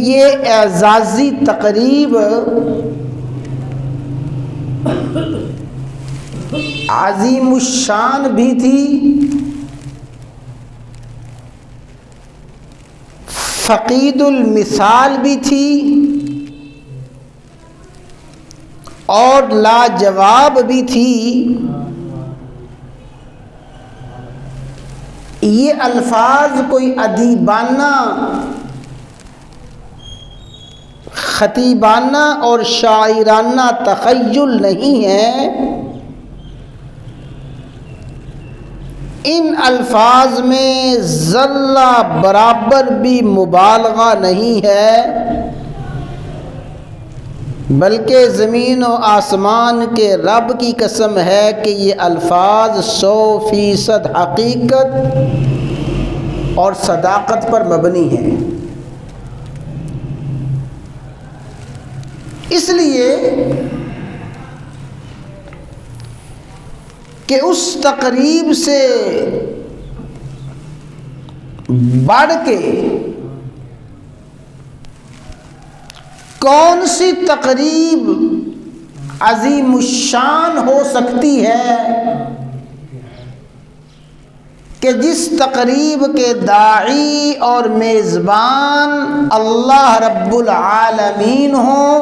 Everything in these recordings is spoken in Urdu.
یہ اعزازی تقریب عظیم الشان بھی تھی، فقید المثال بھی تھی، اور لاجواب بھی تھی۔ یہ الفاظ کوئی ادیبانہ، خطیبانہ اور شاعرانہ تخیل نہیں ہے، ان الفاظ میں ذرہ برابر بھی مبالغہ نہیں ہے، بلکہ زمین و آسمان کے رب کی قسم ہے کہ یہ الفاظ 100% حقیقت اور صداقت پر مبنی ہیں۔ اس لیے کہ اس تقریب سے بڑھ کے کون سی تقریب عظیم الشان ہو سکتی ہے کہ جس تقریب کے داعی اور میزبان اللہ رب العالمین ہوں،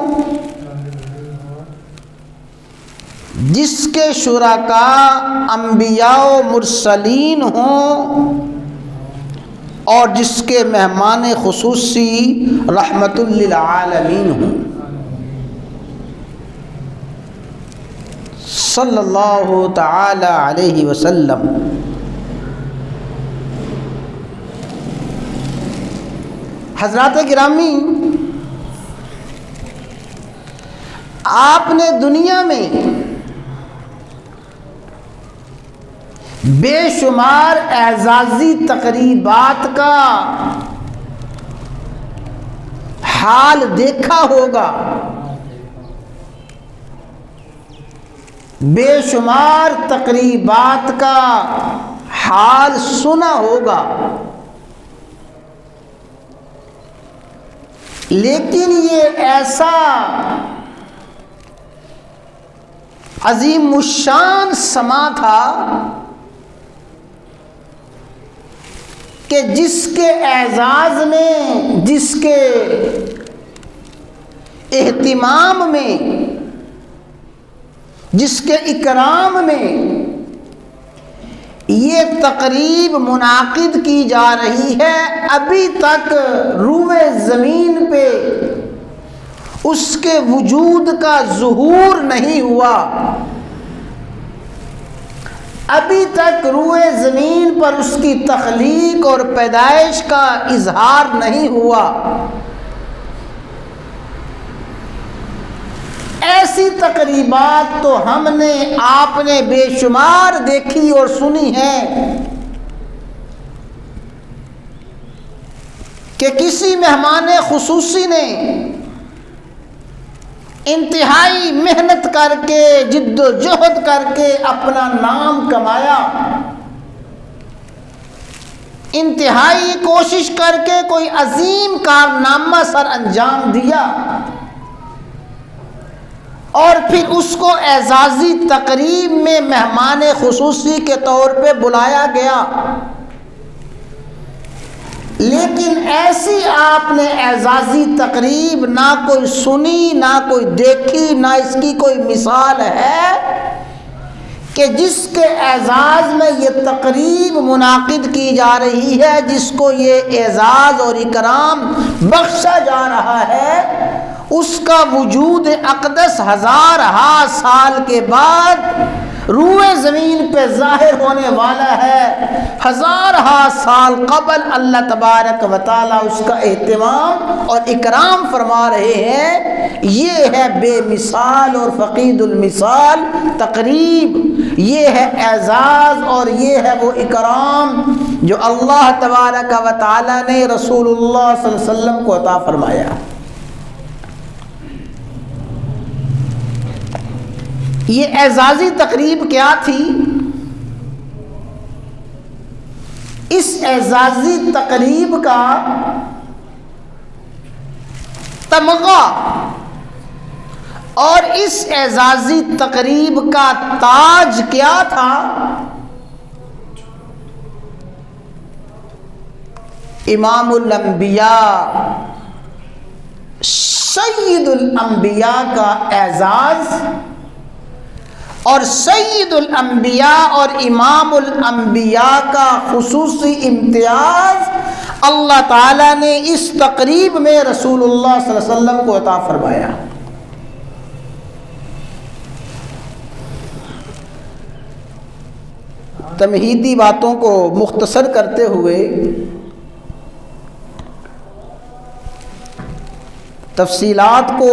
جس کے شرکاء انبیاء و مرسلین ہوں، اور جس کے مہمان خصوصی رحمت للعالمین ہوں، صلی اللہ تعالی علیہ وسلم۔ حضرات گرامی، آپ نے دنیا میں بے شمار اعزازی تقریبات کا حال دیکھا ہوگا، بے شمار تقریبات کا حال سنا ہوگا، لیکن یہ ایسا عظیم الشان سما تھا کہ جس کے اعزاز میں، جس کے اہتمام میں، جس کے اکرام میں یہ تقریب منعقد کی جا رہی ہے، ابھی تک روئے زمین پہ اس کے وجود کا ظہور نہیں ہوا، ابھی تک روئے زمین پر اس کی تخلیق اور پیدائش کا اظہار نہیں ہوا۔ ایسی تقریبات تو ہم نے، آپ نے بے شمار دیکھی اور سنی ہے کہ کسی مہمان خصوصی نے انتہائی محنت کر کے، جد و جہد کر کے اپنا نام کمایا، انتہائی کوشش کر کے کوئی عظیم کارنامہ سر انجام دیا، اور پھر اس کو اعزازی تقریب میں مہمان خصوصی کے طور پہ بلایا گیا، لیکن ایسی آپ نے اعزازی تقریب نہ کوئی سنی، نہ کوئی دیکھی، نہ اس کی کوئی مثال ہے کہ جس کے اعزاز میں یہ تقریب منعقد کی جا رہی ہے، جس کو یہ اعزاز اور اکرام بخشا جا رہا ہے، اس کا وجود اقدس ہزارہا سال کے بعد روئے زمین پہ ظاہر ہونے والا ہے۔ ہزارہا سال قبل اللہ تبارک و تعالی اس کا اہتمام اور اکرام فرما رہے ہیں۔ یہ ہے بے مثال اور فقید المثال تقریب، یہ ہے اعزاز اور یہ ہے وہ اکرام جو اللہ تبارک و تعالی نے رسول اللہ صلی اللہ علیہ وسلم کو عطا فرمایا۔ یہ اعزازی تقریب کیا تھی؟ اس اعزازی تقریب کا تمغہ، اور اس اعزازی تقریب کا تاج کیا تھا؟ امام الانبیاء، سید الانبیاء کا اعزاز، اور سید الانبیاء اور امام الانبیاء کا خصوصی امتیاز اللہ تعالیٰ نے اس تقریب میں رسول اللہ صلی اللہ علیہ وسلم کو عطا فرمایا۔ تمہیدی باتوں کو مختصر کرتے ہوئے تفصیلات کو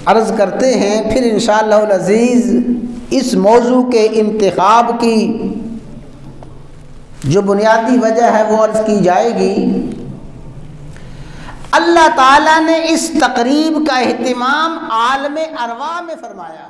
عرض کرتے ہیں، پھر انشاءاللہ العزیز اس موضوع کے انتخاب کی جو بنیادی وجہ ہے وہ عرض کی جائے گی۔ اللہ تعالیٰ نے اس تقریب کا اہتمام عالم ارواح میں فرمایا۔